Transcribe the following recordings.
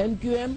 MQM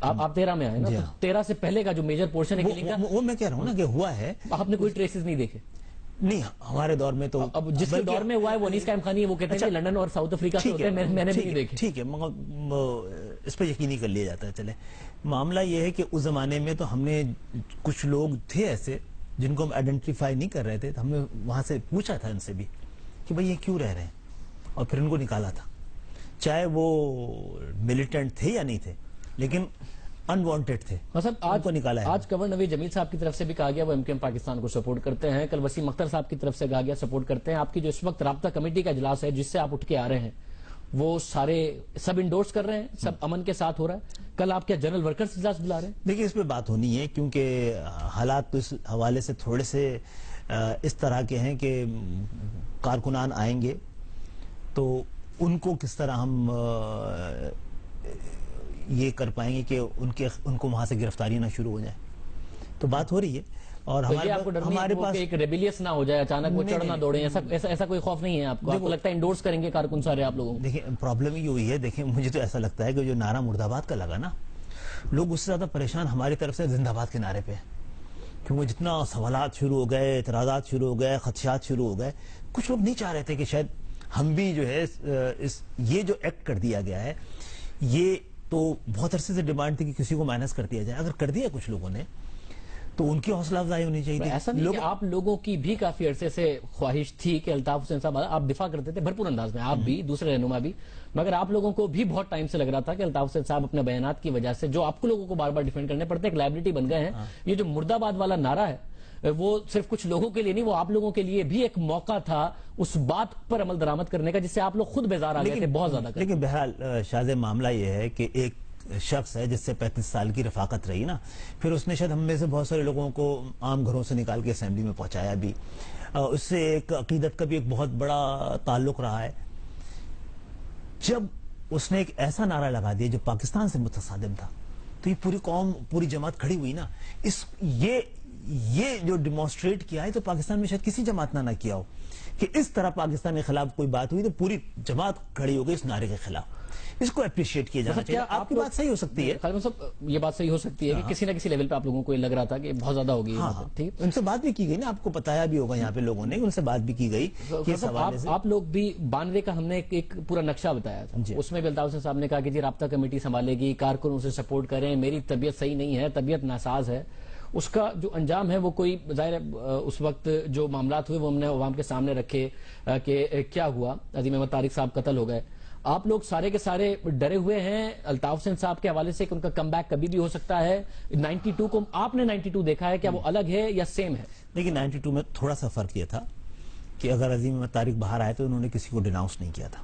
آپ 13 میں آئے نا, تو 13 سے پہلے کا جو میجر پورشن ہے کلنگ کا, وہ میں کہہ رہا ہوں نا کہ ہوا ہے. آپ نے کوئی ٹریسز نہیں دیکھے؟ نہیں, ہمارے دور میں تو اب جس کے دور میں ہوا ہے وہ انیس قائم خانی ہے, وہ کہتے ہیں کہ لندن اور ساؤتھ افریقہ سے ہوتے ہیں, میں نے بھی نہیں دیکھے. ٹھیک ہے, اس پہ یقینی کر لیا جاتا ہے. چلے, معاملہ یہ ہے کہ اس زمانے میں تو ہم نے کچھ لوگ تھے ایسے جن کو ہم آئیڈینٹیفائی نہیں کر رہے تھے, ہم نے وہاں سے پوچھا تھا ان سے بھی کہ بھئی یہ کیوں رہ رہے ہیں, اور پھر ان کو نکالا تھا, چاہے وہ ملیٹنٹ تھے یا نہیں تھے, لیکن انوانٹیڈ تھے, ان کو نکالا ہے. آج گورنر نوید جمیل صاحب کی طرف سے بھی کہا گیا وہ ایم کیو ایم پاکستان کو سپورٹ کرتے ہیں, کل وسیم اختر صاحب کی طرف سے کہا گیا سپورٹ کرتے ہیں. آپ کی جو اس وقت رابطہ کمیٹی کا اجلاس ہے جس سے آپ اٹھ کے آ رہے ہیں, وہ سارے سب انڈورس کر رہے ہیں, سب امن کے ساتھ ہو رہا ہے؟ کل آپ کیا جنرل ورکرز اجلاس بلا رہے ہیں؟ دیکھیں, اس پہ بات ہونی ہے کیونکہ حالات تو اس حوالے سے تھوڑے سے اس طرح کے ہیں کہ کارکنان آئیں گے تو ان کو کس طرح ہم یہ کر پائیں گے کہ ان کو وہاں سے گرفتاری نہ شروع ہو جائے. تو بات ہو رہی ہے, اور ہمارے پاس ایک ریبیلیس نہ ہو جائے, اچانک وہ چڑھنا دوڑے, ایسا کوئی خوف نہیں ہے آپ کو؟ آپ کو لگتا ہے انڈورس کریں گے کارکن سارے آپ لوگوں کو؟ دیکھیں, پرابلم یہ ہوئی ہے, دیکھیں مجھے تو ایسا لگتا ہے کہ جو نعرہ مرد آباد کا لگا نا, لوگ اس سے زیادہ پریشان ہماری طرف سے زندہ باد کے نعرے پہ, کیونکہ جتنا سوالات شروع ہو گئے, اعتراضات شروع ہو گئے, خدشات شروع ہو گئے, کچھ لوگ نہیں چاہ رہے تھے کہ شاید ہم بھی جو ہے یہ جو ایکٹ کر دیا گیا ہے, یہ تو بہت عرصے سے ڈیمانڈ تھی کہ کسی کو مائنس کر دیا جائے. اگر کر دیا کچھ لوگوں نے تو ان کی حوصلہ افزائی ہونی چاہیے تھی. ایسا نہیں کہ آپ لوگوں کی بھی کافی عرصے سے خواہش تھی کہ الطاف حسین صاحب, آپ دفاع کرتے تھے بھرپور انداز میں, آپ بھی, دوسرے رہنما بھی, مگر آپ لوگوں کو بھی بہت ٹائم سے لگ رہا تھا کہ الطاف حسین صاحب اپنے بیانات کی وجہ سے جو آپ کو لوگوں کو بار بار ڈیفینڈ کرنے پڑتے ہیں, ایک لائبلٹی بن گئے ہیں. یہ جو مرد آباد والا نعرہ ہے وہ صرف کچھ لوگوں کے لیے نہیں, وہ آپ لوگوں کے لیے بھی ایک موقع تھا اس بات پر عمل درآمد کرنے کا جس سے آپ لوگ خود بیزار آ گئے تھے بہت زیادہ. لیکن بہرحال شاذ, معاملہ یہ ہے کہ ایک شخص ہے جس سے 35 سال کی رفاقت رہی نا, پھر اس نے شاید ہم میں سے بہت سارے لوگوں کو عام گھروں سے نکال کے اسمبلی میں پہنچایا بھی, اس سے ایک عقیدت کا بھی ایک بہت بڑا تعلق رہا ہے. جب اس نے ایک ایسا نعرہ لگا دیا جو پاکستان سے متصادم تھا, تو یہ پوری قوم, پوری جماعت کھڑی ہوئی نا. یہ جو ڈیمانسٹریٹ کیا ہے تو پاکستان میں شاید کسی جماعت نہ کیا ہو کہ اس طرح پاکستان کے خلاف کوئی بات ہوئی تو پوری جماعت کھڑی ہو گئی اس نعرے کے خلاف. اس کو اپریشیٹ کیا جانا چاہیے. آپ کی بات صحیح ہو سکتی ہے, خالد صاحب یہ بات صحیح ہو سکتی ہے کہ کسی نہ کسی لیول پہ آپ لوگوں کو یہ لگ رہا تھا کہ بہت زیادہ ہوگی. ٹھیک, ان سے بات بھی کی گئی نا, آپ کو بتایا بھی ہوگا یہاں پہ لوگوں نے, ان سے بات بھی کی گئی. آپ لوگ بھی 92 کا ہم نے ایک پورا نقشہ بتایا تھا, اس میں بھی الطاف حسین صاحب نے کہا کہ جی رابطہ کمیٹی سنبھالے گی, کارکنوں سے سپورٹ کریں, میری طبیعت صحیح نہیں ہے, طبیعت ناساز ہے. اس کا جو انجام ہے وہ کوئی ظاہر اس وقت جو معاملات ہوئے وہ ہم نے عوام کے سامنے رکھے کہ کیا ہوا, عظیم احمد طارق صاحب قتل ہو گئے. آپ لوگ سارے کے سارے ڈرے ہوئے ہیں الطاف حسین صاحب کے حوالے سے کہ ان کا کم بیک کبھی بھی ہو سکتا ہے. 92 کو آپ نے 92 دیکھا ہے, کیا وہ الگ ہے یا سیم ہے؟ لیکن 92 میں تھوڑا سا فرق یہ تھا کہ اگر عظیم احمد طارق باہر آئے تو انہوں نے کسی کو ڈیناؤنس نہیں کیا تھا.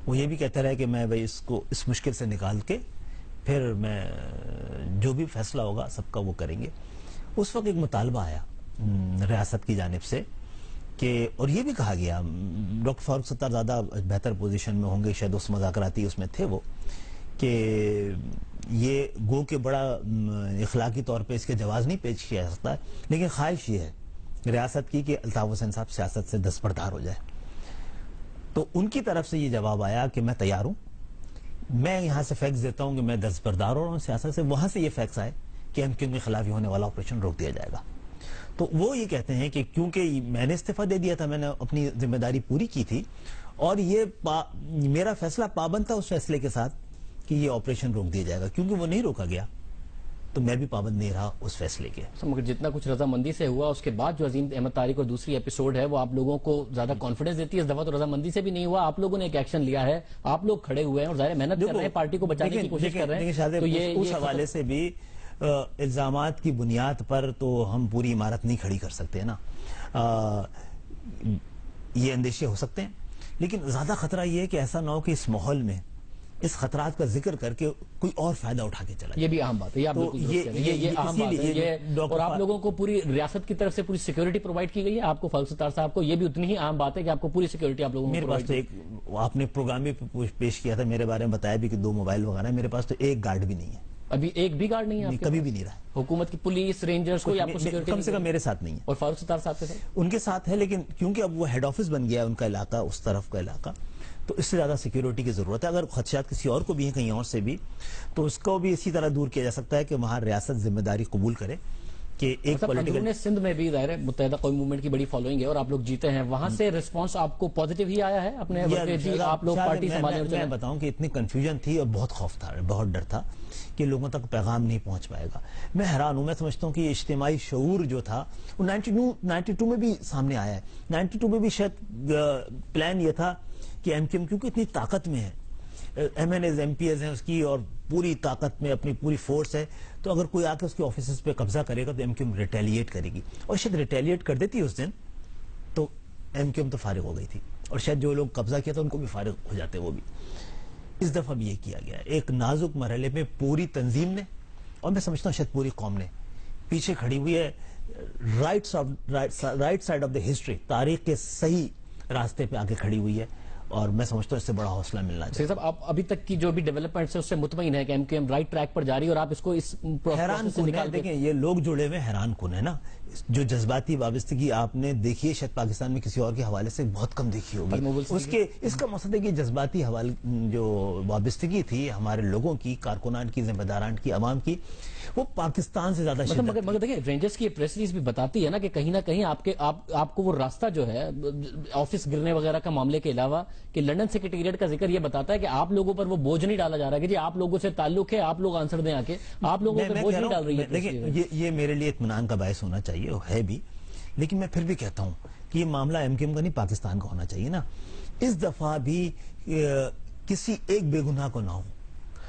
وہ یہ بھی کہتے رہے کہ میں اس کو اس مشکل سے نکال کے پھر میں جو بھی فیصلہ ہوگا سب کا وہ کریں گے. اس وقت ایک مطالبہ آیا ریاست کی جانب سے کہ, اور یہ بھی کہا گیا, ڈاکٹر فاروق ستار زیادہ بہتر پوزیشن میں ہوں گے شاید, اس مذاکراتی اس میں تھے وہ, کہ یہ گو کہ بڑا اخلاقی طور پہ اس کے جواز نہیں پیش کیا جا سکتا ہے, لیکن خواہش یہ ہے ریاست کی کہ الطاف حسین صاحب سیاست سے دستبردار ہو جائے. تو ان کی طرف سے یہ جواب آیا کہ میں تیار ہوں, میں یہاں سے فیکس دیتا ہوں کہ میں دستبردار ہو رہا ہوں سیاست سے. وہاں سے یہ فیکس آئے کہ ایم کیو ایم کے خلاف ہونے والا آپریشن روک دیا جائے گا. تو وہ یہ کہتے ہیں کہ کیونکہ میں نے استعفیٰ دے دیا تھا, میں نے اپنی ذمہ داری پوری کی تھی, اور یہ میرا فیصلہ پابند تھا اس فیصلے کے ساتھ کہ یہ آپریشن روک دیا جائے گا. کیونکہ وہ نہیں روکا گیا تو میں بھی پابند نہیں رہا اس فیصلے کے. مگر جتنا کچھ رضامندی سے ہوا اس کے بعد جو عظیم احمد طارق اور دوسری ایپیسوڈ ہے وہ آپ لوگوں کو زیادہ کانفیڈنس دیتی ہے. اس دفعہ تو رضامندی سے بھی نہیں ہوا, آپ لوگوں نے ایک ایکشن لیا ہے, آپ لوگ کھڑے ہوئے ہیں اور ظاہر محنت کر رہے ہیں, پارٹی کو بچانے کی کوشش کر رہے ہیں. تو یہ اس حوالے سے بھی الزامات کی بنیاد پر تو ہم پوری عمارت نہیں کھڑی کر سکتے نا. یہ اندیشے ہو سکتے ہیں, لیکن زیادہ خطرہ یہ ہے کہ ایسا نہ ہو کہ اس ماحول میں اس خطرات کا ذکر کر کے کوئی اور فائدہ اٹھا کے چلا. یہ بھی اہم بات ہے, یہ آپ بالکل درست کہہ رہے ہیں, یہ اہم بات ہے. اور آپ لوگوں کو پوری ریاست کی طرف سے پوری سیکیورٹی پرووائڈ کی گئی ہے. آپ کو فاروق ستار صاحب کو یہ بھی اتنی ہی اہم بات ہے کہ آپ کو پوری سیکیورٹی آپ لوگوں کو. میرے پاس تو ایک, آپ نے پروگرام بھی پیش کیا تھا, میرے بارے میں بتایا بھی کہ 2 موبائل وغیرہ, میرے پاس تو ایک گارڈ بھی نہیں ہے. ابھی ایک بھی گارڈ نہیں ہے؟ کبھی بھی نہیں رہا. حکومت کی پولیس رینجرز کو آپ کو سیکیورٹی کم سے کم میرے ساتھ نہیں ہے. اور فاروق ستار صاحب کے ساتھ ان کے ساتھ ہے, لیکن کیونکہ اب وہ ہیڈ آفس بن گیا ہے ان کا علاقہ, اس طرف کا علاقہ, تو اس سے زیادہ سیکیورٹی کی ضرورت ہے. اگر خدشات کسی اور کو بھی ہیں کہیں اور سے بھی تو اس کو بھی اسی طرح دور کیا جا سکتا ہے کہ وہاں ریاست ذمہ داری قبول کرے کہ ایک پولیٹیکل سندھ میں بھی ظاہر ہے متحدہ قومی موومنٹ کی بڑی فالوئنگ ہے اور آپ لوگ جیتے ہیں, وہاں سے رسپانس آپ کو پازیٹیو ہی آیا ہے اپنے جی آپ لوگ پارٹی سنبھالیں؟ میں بتاؤں کہ اتنی کنفیوژن تھی اور بہت خوف تھا, بہت ڈر تھا کہ لوگوں تک پیغام نہیں پہنچ پائے گا. میں حیران ہوں, میں سمجھتا ہوں کہ یہ اجتماعی شعور جو تھا وہ 92 میں بھی سامنے آیا ہے. 92 میں بھی شاید پلان یہ تھا کہ ایم کیو ایم کیونکہ اتنی طاقت میں ہے, MNAs MPAs ہیں اس کی اور پوری طاقت میں اپنی پوری فورس ہے, تو اگر کوئی آ کے اس کے آفیسز پہ قبضہ کرے گا تو ایم کیو ایم ریٹیلیٹ کرے گی, اور شاید ریٹیلیٹ کر دیتی اس دن تو ایم کیو ایم تو فارغ ہو گئی تھی, اور شاید جو لوگ قبضہ کیا تھا ان کو بھی فارغ ہو جاتے وہ بھی. اس دفعہ بھی یہ کیا گیا ایک نازک مرحلے میں پوری تنظیم نے, اور میں سمجھتا ہوں شاید پوری قوم نے پیچھے کھڑی ہوئی ہے, right side of the history, تاریخ کے صحیح راستے پہ آ کے کھڑی ہوئی ہے, اور میں سمجھتا ہوں اس سے بڑا حوصلہ ملنا چاہیے. صاحب آپ ابھی تک کی جو بھی ڈیولپمنٹس ہیں اس سے مطمئن ہے کہ M Q M right track پر جاری, اور آپ اس کو اس حیران کن ہے, دیکھیں یہ لوگ جڑے ہوئے حیران کن ہے نا, جو جذباتی وابستگی آپ نے دیکھی ہے شاید پاکستان میں کسی اور کے حوالے سے بہت کم دیکھی ہوگی. اس کا مقصد ہے کہ جذباتی جو وابستگی تھی ہمارے لوگوں کی, کارکنان کی, ذمہ داران کی, عوام کی, وہ پاکستان سے زیادہ مگر دیکھیں رینجرز کی پریس ریلیز بھی بتاتی ہے نا کہ کہیں نہ کہیں آپ کو وہ راستہ جو ہے آفس گرنے وغیرہ کا معاملے کے علاوہ کہ لنڈن سیکریٹریٹ کا ذکر یہ بتاتا ہے کہ آپ لوگوں پر وہ بوجھ نہیں ڈالا جا رہا کہ جی آپ لوگوں سے تعلق ہے, آپ لوگ آنسر دیں آ کے, آپ لوگوں پر بوجھ نہیں ڈال رہی ہے. دیکھیں یہ میرے لیے اطمینان کا باعث ہونا چاہیے, وہ ہے بھی, لیکن میں پھر بھی کہتا ہوں کہ یہ معاملہ ایم کیو ایم کا نہیں پاکستان کا ہونا چاہیے نا. اس دفعہ بھی کسی ایک بے گناہ کو نہ ہو,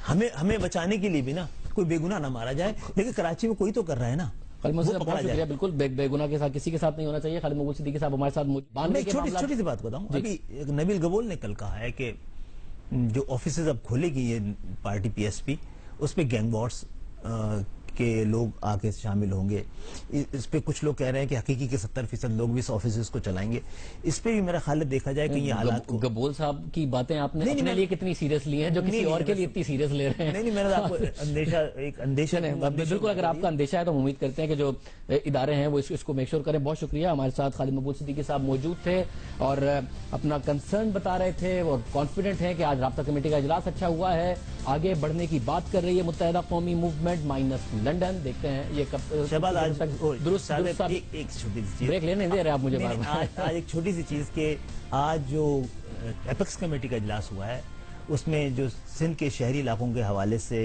ہمیں بچانے کے لیے بھی نا کوئی بے گناہ نہ مارا جائے, لیکن کراچی میں کوئی تو کر رہا ہے نا. بہت شکریہ, بالکل بے گناہ کے ساتھ کسی کے ساتھ نہیں ہونا چاہیے. خالد مقبول صدیقی صاحب ہمارے ساتھ چھوٹی سی بات بتاؤں, ابھی نبیل گبول نے کل کہا ہے کہ جو آفیسز اب کھولے گی یہ پارٹی پی ایس پی, اس پہ گینگ وارز کے لوگ آ کے شامل ہوں گے. اس پہ کچھ لوگ کہہ رہے ہیں کہ حقیقی کے 70% لوگ بھی اس آفیسز کو چلائیں گے. اس پہ بھی میرا خیال ہے دیکھا جائے کہ یہ حالات گبول صاحب کی باتیں آپ نے اپنے لیے کتنی سیریس لی ہیں جو کسی اور کے لیے اتنی سیریس لے رہے ہیں. نہیں میں نے آپ کو اندیشہ بالکل, اگر آپ کا اندیشہ ہے تو ہم امید کرتے ہیں کہ جو ادارے ہیں وہ اس کو میک شور کریں. بہت شکریہ. ہمارے ساتھ خالد مقبول صدیقی صاحب موجود تھے اور اپنا کنسرن بتا رہے تھے اور کانفیڈنٹ ہیں کہ آج رابطہ کمیٹی کا اجلاس اچھا ہوا ہے, آگے بڑھنے کی بات کر رہی ہے متحدہ قومی موومنٹ مائنس لنڈن. دیکھتے ہیں یہ کب درست بریک لینے دے رہے آپ مجھے. آج ایک چھوٹی سی چیز کہ آج جو ایپیکس کمیٹی کا اجلاس ہوا ہے اس میں جو سندھ کے شہری علاقوں کے حوالے سے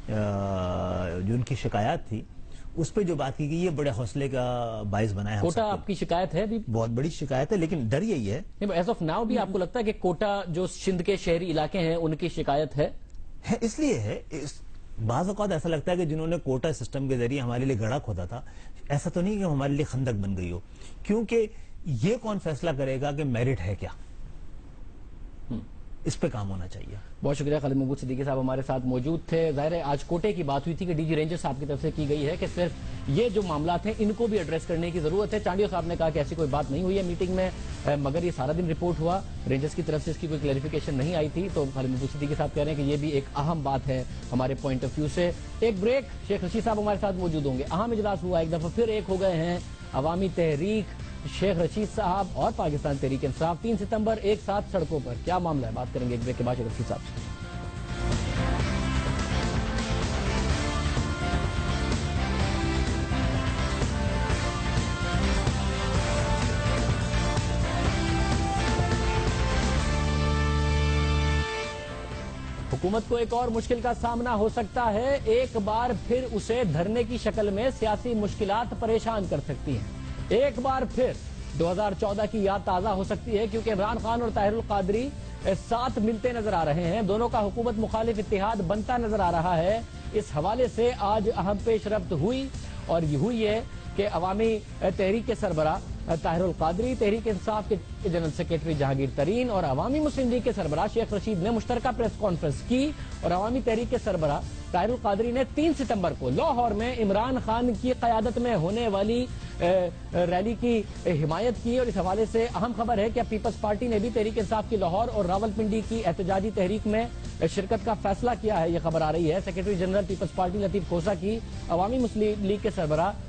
جو ان کی شکایات تھی اس پہ جو بات کی گئی یہ بڑے حوصلے کا باعث بنا ہے. کوٹا آپ کی شکایت ہے بھی, بہت بڑی شکایت ہے, لیکن ڈر یہی ہے ایز آف ناؤ بھی آپ کو لگتا ہے کہ کوٹا جو سندھ کے شہری علاقے ہیں ان کی شکایت ہے, اس لیے ہے. بعض اوقات ایسا لگتا ہے کہ جنہوں نے کوٹا سسٹم کے ذریعے ہمارے لیے گڑھا کھودا تھا, ایسا تو نہیں کہ ہمارے لیے خندق بن گئی ہو, کیونکہ یہ کون فیصلہ کرے گا کہ میرٹ ہے کیا, اس پہ کام ہونا چاہیے. بہت شکریہ. خالد مقبول صدیقی صاحب ہمارے ساتھ موجود تھے. ظاہر ہے آج کوٹے کی بات ہوئی تھی کہ ڈی جی رینجر صاحب کی طرف سے کی گئی ہے کہ صرف یہ جو معاملات ہیں ان کو بھی ایڈریس کرنے کی ضرورت ہے. چانڈیو صاحب نے کہا کہ ایسی کوئی بات نہیں ہوئی ہے میٹنگ میں, مگر یہ سارا دن رپورٹ ہوا, رینجرز کی طرف سے اس کی کوئی کلیریفیکیشن نہیں آئی تھی. تو خالد مقبول صدیقی صاحب کہہ رہے ہیں کہ یہ بھی ایک اہم بات ہے ہمارے پوائنٹ آف ویو سے. ایک بریک, شیخ رشید صاحب ہمارے ساتھ موجود ہوں گے. اہم اجلاس ہوا, ایک دفعہ پھر ایک ہو گئے ہیں عوامی تحریک, شیخ رشید صاحب اور پاکستان تحریک انصاف. 3 ستمبر ایک ساتھ سڑکوں پر, کیا معاملہ ہے, بات کریں گے ایک بریک کے بعد شیخ رشید صاحب سے. حکومت کو ایک اور مشکل کا سامنا ہو سکتا ہے. ایک بار پھر اسے دھرنے کی شکل میں سیاسی مشکلات پریشان کر سکتی ہیں. ایک بار پھر 2014 کی یاد تازہ ہو سکتی ہے کیونکہ عمران خان اور طاہر القادری ساتھ ملتے نظر آ رہے ہیں. دونوں کا حکومت مخالف اتحاد بنتا نظر آ رہا ہے. اس حوالے سے آج اہم پیش رفت ہوئی اور یہ ہوئی ہے کہ عوامی تحریک کے سربراہ طاہر القادری, تحریک انصاف کے جنرل سیکریٹری جہانگیر ترین اور عوامی مسلم لیگ کے سربراہ شیخ رشید نے مشترکہ پریس کانفرنس کی. اور عوامی تحریک کے سربراہ طاہر القادری نے 3 ستمبر کو لاہور میں عمران خان کی قیادت میں ہونے والی ریلی کی حمایت کی. اور اس حوالے سے اہم خبر ہے کہ اب پیپلز پارٹی نے بھی تحریک انصاف کی لاہور اور راولپنڈی کی احتجاجی تحریک میں شرکت کا فیصلہ کیا ہے. یہ خبر آ رہی ہے سیکریٹری جنرل پیپلز پارٹی لطیف کھوسہ کی عوامی مسلم لیگ کے سربراہ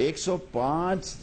105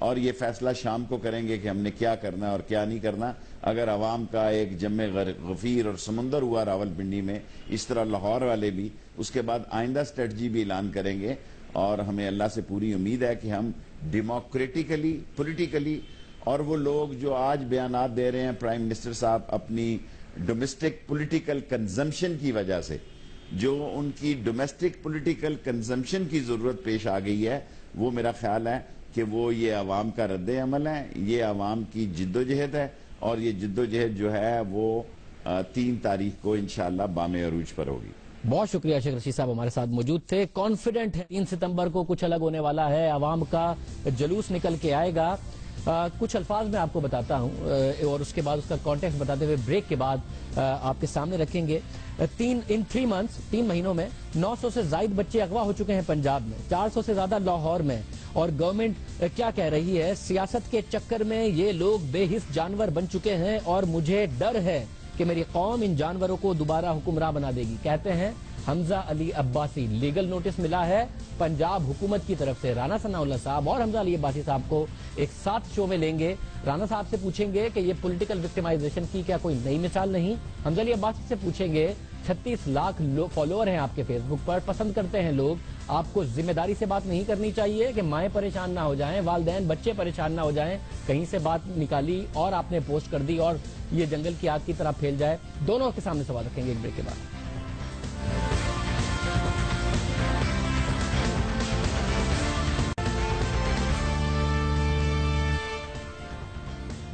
اور یہ فیصلہ شام کو کریں گے کہ ہم نے کیا کرنا ہے اور کیا نہیں کرنا. اگر عوام کا ایک جم غفیر اور سمندر ہوا راولپنڈی میں، اس طرح لاہور والے بھی اس کے بعد آئندہ اسٹریٹجی بھی اعلان کریں گے. اور ہمیں اللہ سے پوری امید ہے کہ ہم ڈیموکریٹیکلی، پولیٹیکلی، اور وہ لوگ جو آج بیانات دے رہے ہیں پرائم منسٹر صاحب اپنی ڈومیسٹک پولیٹیکل کنزمپشن کی وجہ سے، جو ان کی ڈومیسٹک پولیٹیکل کنزمپشن کی ضرورت پیش آ گئی ہے، وہ میرا خیال ہے کہ وہ یہ عوام کا رد عمل ہے، یہ عوام کی جد و جہد ہے، اور یہ جد و جہد جو ہے وہ 3 تاریخ کو انشاءاللہ بام عروج پر ہوگی. بہت شکریہ شیخ رشید صاحب ہمارے ساتھ موجود تھے. کانفیڈنٹ ہے 3 ستمبر کو کچھ الگ ہونے والا ہے، عوام کا جلوس نکل کے آئے گا. کچھ الفاظ میں آپ کو بتاتا ہوں اور اس کے بعد اس کا کانٹیکسٹ بتاتے ہوئے بریک کے بعد آپ کے سامنے رکھیں گے. 3 منتھس 3 مہینوں میں 900 سے زائد بچے اغوا ہو چکے ہیں پنجاب میں، 400 سے زیادہ لاہور میں. اور گورنمنٹ کیا کہہ رہی ہے؟ سیاست کے چکر میں یہ لوگ بے حس جانور بن چکے ہیں اور مجھے ڈر ہے کہ میری قوم ان جانوروں کو دوبارہ حکمراں بنا دے گی. کہتے ہیں حمزہ علی عباسی. لیگل نوٹس ملا ہے پنجاب حکومت کی طرف سے. رانا ثناء اللہ صاحب اور حمزہ علی عباسی صاحب کو ایک ساتھ شو میں لیں گے. رانا صاحب سے پوچھیں گے کہ یہ پولیٹیکل وکٹمائزیشن کی کیا کوئی نئی مثال نہیں. حمزہ علی عباسی سے پوچھیں گے 36 لاکھ فالوور ہیں آپ کے فیس بک پر، پسند کرتے ہیں لوگ، آپ کو ذمہ داری سے بات نہیں کرنی چاہیے کہ مائیں پریشان نہ ہو جائیں، والدین بچے پریشان نہ ہو جائیں، کہیں سے بات نکالی اور آپ نے پوسٹ کر دی اور یہ جنگل کی آگ کی طرح پھیل جائے. دونوں کے سامنے سوال رکھیں گے ایک بریک کے بعد.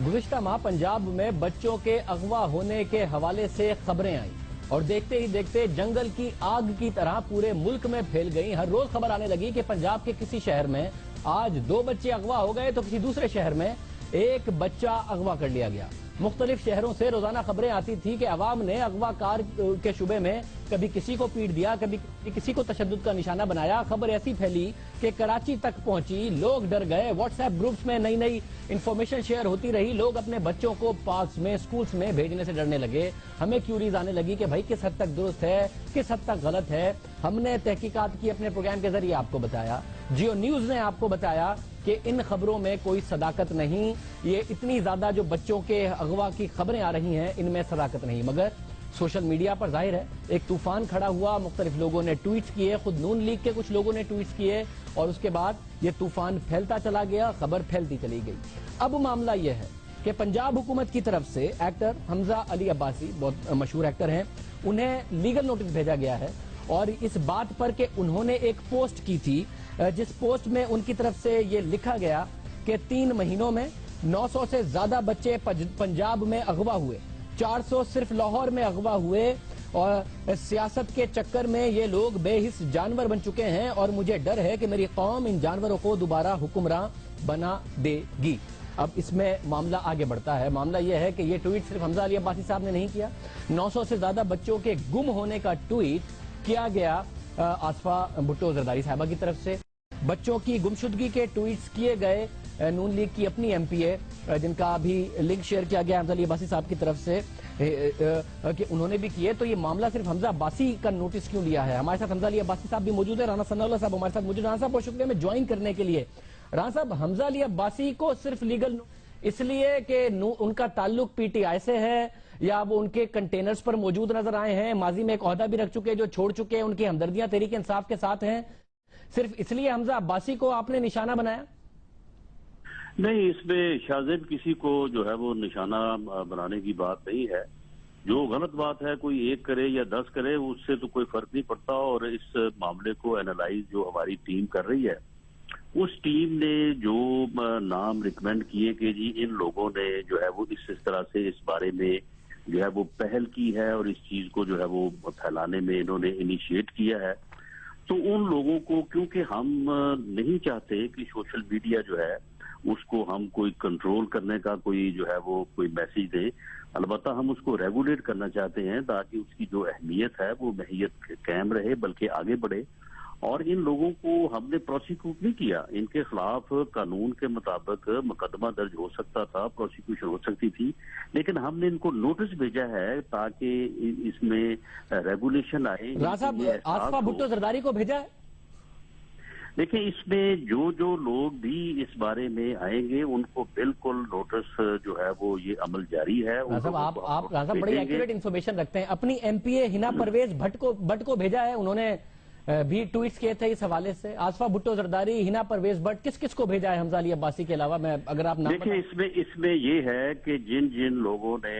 گزشتہ ماہ پنجاب میں بچوں کے اغوا ہونے کے حوالے سے خبریں آئیں اور دیکھتے ہی دیکھتے جنگل کی آگ کی طرح پورے ملک میں پھیل گئیں. ہر روز خبر آنے لگی کہ پنجاب کے کسی شہر میں آج 2 بچے اغوا ہو گئے تو کسی دوسرے شہر میں 1 بچہ اغوا کر لیا گیا. مختلف شہروں سے روزانہ خبریں آتی تھی کہ عوام نے اغوا کار کے شبے میں کبھی کسی کو پیٹ دیا، کبھی کسی کو تشدد کا نشانہ بنایا. خبر ایسی پھیلی کہ کراچی تک پہنچی، لوگ ڈر گئے. واٹس ایپ گروپس میں نئی نئی انفارمیشن شیئر ہوتی رہی. لوگ اپنے بچوں کو پارکس میں، سکولز میں بھیجنے سے ڈرنے لگے. ہمیں کیوریز آنے لگی کہ بھائی کس حد تک درست ہے، کس حد تک غلط ہے. ہم نے تحقیقات کی اپنے پروگرام کے ذریعے آپ کو بتایا. جیو نیوز نے آپ کو بتایا کہ ان خبروں میں کوئی صداقت نہیں. یہ اتنی زیادہ جو بچوں کے اغوا کی خبریں آ رہی ہیں ان میں صداقت نہیں. مگر سوشل میڈیا پر ظاہر ہے ایک طوفان کھڑا ہوا. مختلف لوگوں نے ٹویٹس کیے، خود نون لیگ کے کچھ لوگوں نے ٹویٹس کیے اور اس کے بعد یہ طوفان پھیلتا چلا گیا، خبر پھیلتی چلی گئی. اب معاملہ یہ ہے کہ پنجاب حکومت کی طرف سے ایکٹر حمزہ علی عباسی، بہت مشہور ایکٹر ہیں، انہیں لیگل نوٹس بھیجا گیا ہے اور اس بات پر کہ انہوں نے ایک پوسٹ کی تھی جس پوسٹ میں ان کی طرف سے یہ لکھا گیا کہ 3 مہینوں میں 900 سے زیادہ بچے پنجاب میں اغوا ہوئے، 400 صرف لاہور میں اغوا ہوئے اور سیاست کے چکر میں یہ لوگ بے حس جانور بن چکے ہیں اور مجھے ڈر ہے کہ میری قوم ان جانوروں کو دوبارہ حکمراں بنا دے گی. اب اس میں معاملہ آگے بڑھتا ہے. معاملہ یہ ہے کہ یہ ٹویٹ صرف حمزہ علی عباسی صاحب نے نہیں کیا. 900 سے زیادہ بچوں کے گم ہونے کا ٹویٹ کیا گیا آصفہ بھٹو زرداری صاحبہ کی طرف سے. بچوں کی گمشدگی کے ٹویٹس کیے گئے نون لیگ کی اپنی ایم پی اے جن کا بھی لنک شیئر کیا گیا حمزہ علی عباسی صاحب کی طرف سے کہ انہوں نے بھی کیے. تو یہ معاملہ صرف حمزہ عباسی کا نوٹس کیوں لیا ہے؟ ہمارے ساتھ حمزہ علی عباسی صاحب بھی موجود ہے، رانا ثناء اللہ صاحب ہمارے ساتھ موجود. رانا صاحب بہت شکریہ میں جوائن کرنے کے لیے. رانا صاحب، حمزہ علی عباسی کو صرف لیگل اس لیے کہ ان کا تعلق پی ٹی آئی سے ہے یا وہ ان کے کنٹینرز پر موجود نظر آئے ہیں، ماضی میں ایک عہدہ بھی رکھ چکے جو چھوڑ چکے ہیں، ان کی ہمدردیاں تحریک انصاف کے ساتھ ہیں، صرف اس لیے حمزہ عباسی کو آپ نے نشانہ بنایا؟ نہیں، اس میں شاذب کسی کو جو ہے وہ نشانہ بنانے کی بات نہیں ہے. جو غلط بات ہے کوئی 1 کرے یا 10 کرے اس سے تو کوئی فرق نہیں پڑتا. اور اس معاملے کو اینالائز جو ہماری ٹیم کر رہی ہے، اس ٹیم نے جو نام ریکمینڈ کیے کہ جی ان لوگوں نے جو ہے وہ اس طرح سے اس بارے میں جو ہے وہ پہل کی ہے اور اس چیز کو جو ہے وہ پھیلانے میں انہوں نے انیشیٹ کیا ہے، تو ان لوگوں کو، کیونکہ ہم نہیں چاہتے کہ سوشل میڈیا جو ہے اس کو ہم کوئی کنٹرول کرنے کا کوئی جو ہے وہ کوئی میسیج دیں، البتہ ہم اس کو ریگولیٹ کرنا چاہتے ہیں تاکہ اس کی جو اہمیت ہے وہ ماہیت قائم رہے بلکہ آگے بڑھے. اور ان لوگوں کو ہم نے پروسیکیوٹ نہیں کیا. ان کے خلاف قانون کے مطابق مقدمہ درج ہو سکتا تھا، پروسیکیوشن ہو سکتی تھی، لیکن ہم نے ان کو نوٹس بھیجا ہے تاکہ اس میں ریگولیشن آئے. رانا صاحب، آصفہ بھٹو زرداری کو بھیجا ہے؟ دیکھیں اس میں جو لوگ بھی اس بارے میں آئیں گے ان کو بالکل نوٹس جو ہے وہ یہ عمل جاری ہے. صاحب آپ بڑی ایکوریٹ انفارمیشن رکھتے ہیں. اپنی ایم پی اے ہنا پرویز بھٹ کو بھیجا ہے, انہوں نے بھی ٹویٹس کیے تھے اس حوالے سے. آصفہ بھٹو زرداری, ہنا پرویز بھٹ, کس کو بھیجا ہے حمزہ علی عباسی کے علاوہ؟ میں اگر آپ نام دیکھیں اس میں یہ ہے کہ جن لوگوں نے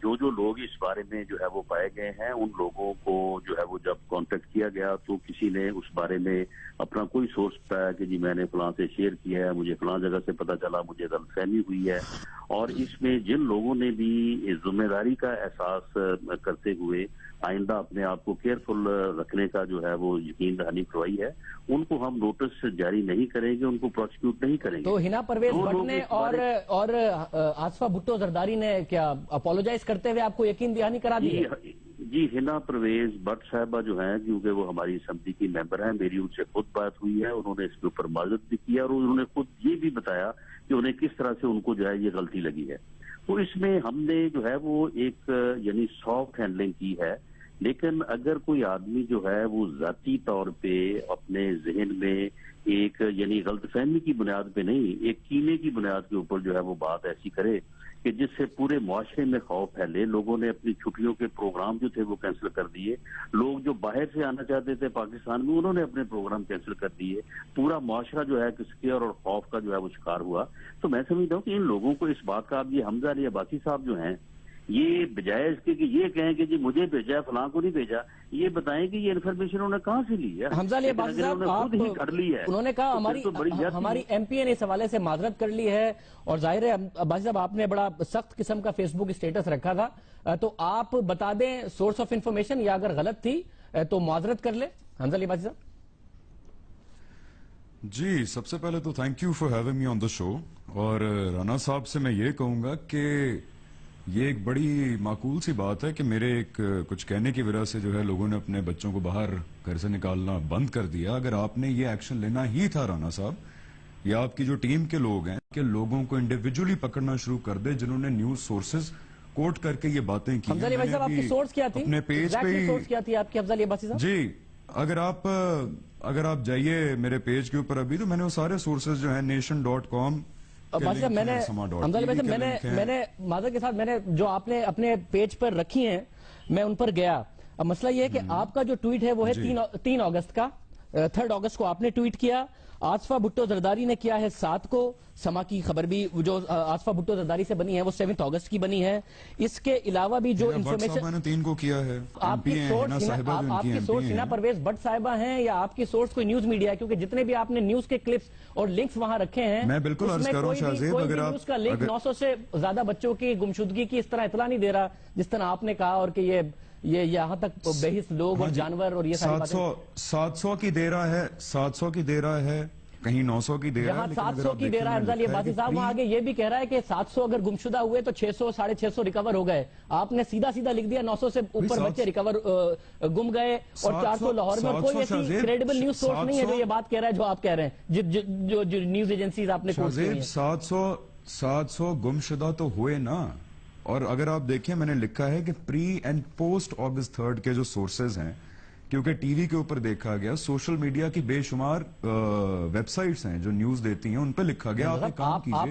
جو لوگ اس بارے میں جو ہے وہ پائے گئے ہیں ان لوگوں کو جو ہے وہ جب کانٹیکٹ کیا گیا تو کسی نے اس بارے میں اپنا کوئی سورس پایا کہ جی میں نے فلاں سے شیئر کیا ہے, مجھے فلاں جگہ سے پتہ چلا, مجھے غلط فہمی ہوئی ہے. اور اس میں جن لوگوں نے بھی ذمہ داری کا احساس کرتے ہوئے آئندہ اپنے آپ کو کیئرفل رکھنے کا جو ہے وہ یقین دہانی کروائی ہے, ان کو ہم نوٹس جاری نہیں کریں گے, ان کو پروسیکیوٹ نہیں کریں گے. تو ہنا پرویز بھٹ نے اور آصفہ بھٹو زرداری نے کیا اپولوجائز کرتے ہوئے آپ کو یقین دہانی کرا دی ہے؟ جی ہنا پرویز بھٹ صاحبہ جو ہیں کیونکہ وہ ہماری اسمبلی کی ممبر ہیں, میری ان سے خود بات ہوئی ہے, انہوں نے اس کے اوپر معذرت بھی کیا اور انہوں نے خود یہ بھی بتایا کہ انہیں کس طرح سے ان کو جو ہے یہ غلطی لگی ہے. تو اس میں ہم نے جو ہے وہ ایک یعنی سافٹ ہینڈلنگ کی ہے. لیکن اگر کوئی آدمی جو ہے وہ ذاتی طور پہ اپنے ذہن میں ایک یعنی غلط فہمی کی بنیاد پہ نہیں, ایک کینے کی بنیاد کے اوپر جو ہے وہ بات ایسی کرے کہ جس سے پورے معاشرے میں خوف پھیلے. لوگوں نے اپنی چھٹیوں کے پروگرام جو تھے وہ کینسل کر دیے, لوگ جو باہر سے آنا چاہتے تھے پاکستان میں انہوں نے اپنے پروگرام کینسل کر دیے, پورا معاشرہ جو ہے اسکیئر اور خوف کا جو ہے وہ شکار ہوا. تو میں سمجھتا ہوں کہ ان لوگوں کو اس بات کا, اب یہ حمزہ علی عباسی صاحب جو ہیں یہ بجائے اس کے کہ یہ کہیں کہ جی مجھے بھیجا فلاں کو نہیں بھیجا, یہ بتائیں کہ یہ انفارمیشن انہوں نے کہاں سے لی ہے. حمزہ علی عباسی صاحب انہوں نے کہا ہماری ایم پی اے نے اس حوالے سے معذرت کر لی ہے, اور ظاہر ہے عباسی صاحب آپ نے بڑا سخت قسم کا فیس بک اسٹیٹس رکھا تھا, تو آپ بتا دیں سورس آف انفارمیشن, یا اگر غلط تھی تو معذرت کر لے. حمزہ علی عباسی صاحب جی, سب سے پہلے تو thank you for having me on the show. اور رانا صاحب سے میں یہ کہوں گا کہ یہ ایک بڑی معقول سی بات ہے کہ میرے ایک کچھ کہنے کی وجہ سے جو ہے لوگوں نے اپنے بچوں کو باہر گھر سے نکالنا بند کر دیا. اگر آپ نے یہ ایکشن لینا ہی تھا رانا صاحب, یا آپ کی جو ٹیم کے لوگ ہیں کہ لوگوں کو انڈیویجولی پکڑنا شروع کر دے جنہوں نے نیوز سورسز کوٹ کر کے یہ باتیں کی. حمزہ علی عباسی صاحب آپ کی سورس کیا تھی؟ اپنے پیج پہ سورس کیا تھی آپ کی حمزہ علی عباسی صاحب؟ جی, اگر آپ جائیے میرے پیج کے اوپر ابھی, تو میں نے وہ سارے سورسز جو ہیں nation.com میں نے معذرت کے ساتھ میں نے جو آپ نے اپنے پیج پر رکھی ہیں میں ان پر گیا. اب مسئلہ یہ ہے کہ آپ کا جو ٹویٹ ہے وہ ہے 3 اگست کا, 3 اگست کو آپ نے ٹویٹ کیا. آصفہ بھٹو زرداری نے کیا ہے 7 کو. سما کی خبر بھی جو آصفہ بھٹو زرداری سے بنی ہے وہ 7 اگست کی بنی ہے. اس کے علاوہ بھی جو انفارمیشن میں نے 3 کو کیا ہے, آپ کی سورس ہنا پرویز بھٹ صاحبہ ہیں یا آپ کی سورس کوئی نیوز میڈیا ہے؟ کیونکہ جتنے بھی آپ نے نیوز کے کلپس اور لنکس وہاں رکھے ہیں میں بالکل عرض کر رہا ہوں شاہزیب, اگر آپ نیوز کا لنک 900 سے زیادہ بچوں کی گمشدگی کی اس طرح اطلاع نہیں دے رہا جس طرح آپ نے کہا, اور کہ یہ یہاں تک بہت لوگ اور جانور اور یہ ساری باتیں 700 کی دے رہا ہے, 700 کی دے رہا ہے, کہیں 900 کی دے رہا ہے, جہاں 700 کی دے رہا ہے حمزہ علی عباسی صاحب, وہاں آگے یہ بھی کہہ رہا ہے کہ 700 اگر گمشدہ ہوئے تو 600 650 ریکور ہو گئے. آپ نے سیدھا لکھ دیا 900 سے اوپر بچے ریکور گم گئے اور 400 لاہور میں. کوئی ایسی کریڈیبل نیوز سورس نہیں ہے جو یہ بات کہہ رہا ہے جو آپ کہہ رہے ہیں, جو نیوز ایجنسیز آپ نے کوٹ کی ہیں. 700 گمشدہ تو ہوئے نا. اور اگر آپ دیکھیں میں نے لکھا ہے کہ پری اینڈ پوسٹ August 3 کے جو سورسز ہیں, کیونکہ ٹی وی کے اوپر دیکھا گیا, سوشل میڈیا کی بے شمار ویب سائٹس ہیں جو نیوز دیتی ہیں, ان پہ لکھا گیا.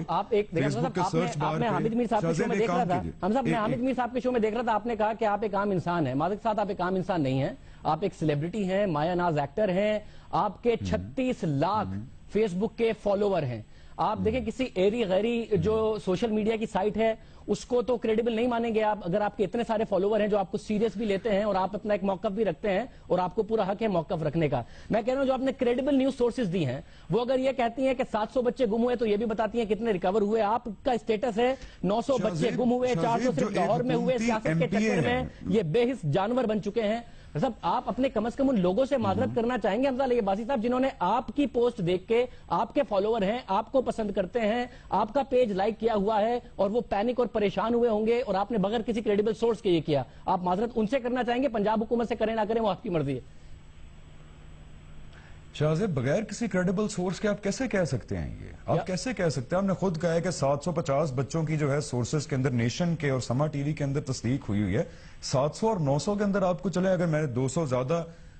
آپ ایک فیس بک کے سرچ بار پہ حامد میر صاحب کے شو میں دیکھ رہا تھا, میں حامد میر صاحب کے شو میں دیکھ رہا تھا, آپ نے کہا کہ آپ ایک عام انسان ہیں. مالک صاحب آپ ایک عام انسان نہیں ہیں, آپ ایک سیلیبریٹی ہیں, مایا ناز ایکٹر ہیں, آپ کے 36 لاکھ فیس بک کے فالوور ہیں. آپ دیکھیں کسی ایری غیری جو سوشل میڈیا کی سائٹ ہے اس کو تو کریڈیبل نہیں مانیں گے آپ, اگر آپ کے اتنے سارے فالوور ہیں جو آپ کو سیریس بھی لیتے ہیں اور آپ اپنا ایک موقف بھی رکھتے ہیں اور آپ کو پورا حق ہے موقف رکھنے کا. میں کہہ رہا ہوں جو آپ نے کریڈیبل نیوز سورسز دی ہیں وہ اگر یہ کہتی ہیں کہ 700 بچے گم ہوئے تو یہ بھی بتاتی ہیں کتنے ریکور ہوئے. آپ کا اسٹیٹس ہے 900 بچے گم ہوئے, 400 صرف لاہور میں ہوئے. سیاست کے چکر میں یہ بے حس جانور بن چکے ہیں. صاحب آپ اپنے کم از کم ان لوگوں سے معذرت کرنا چاہیں گے حمزہ علی عباسی صاحب جنہوں نے آپ کی پوسٹ دیکھ کے, آپ کے فالوور ہیں, آپ کو پسند کرتے ہیں, آپ کا پیج لائک کیا ہوا ہے اور وہ پینک اور پریشان ہوئے ہوں گے اور آپ نے بغیر کسی کریڈیبل سورس کے یہ کیا. آپ معذرت ان سے کرنا چاہیں گے, پنجاب حکومت سے کریں نہ کریں وہ آپ کی مرضی ہے. شاہزیب بغیر کسی کریڈیبل سورس کے آپ کیسے کہہ سکتے ہیں یہ؟ آپ کیسے کہہ سکتے ہیں؟ آپ نے خود کہا ہے کہ 750 بچوں کی جو ہے سورسز کے اندر نیشن کے اور سما ٹی وی کے اندر تصدیق ہوئی ہے. 700 اور 900 کے اندر آپ کو چلے, اگر میں 200 زیادہ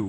2,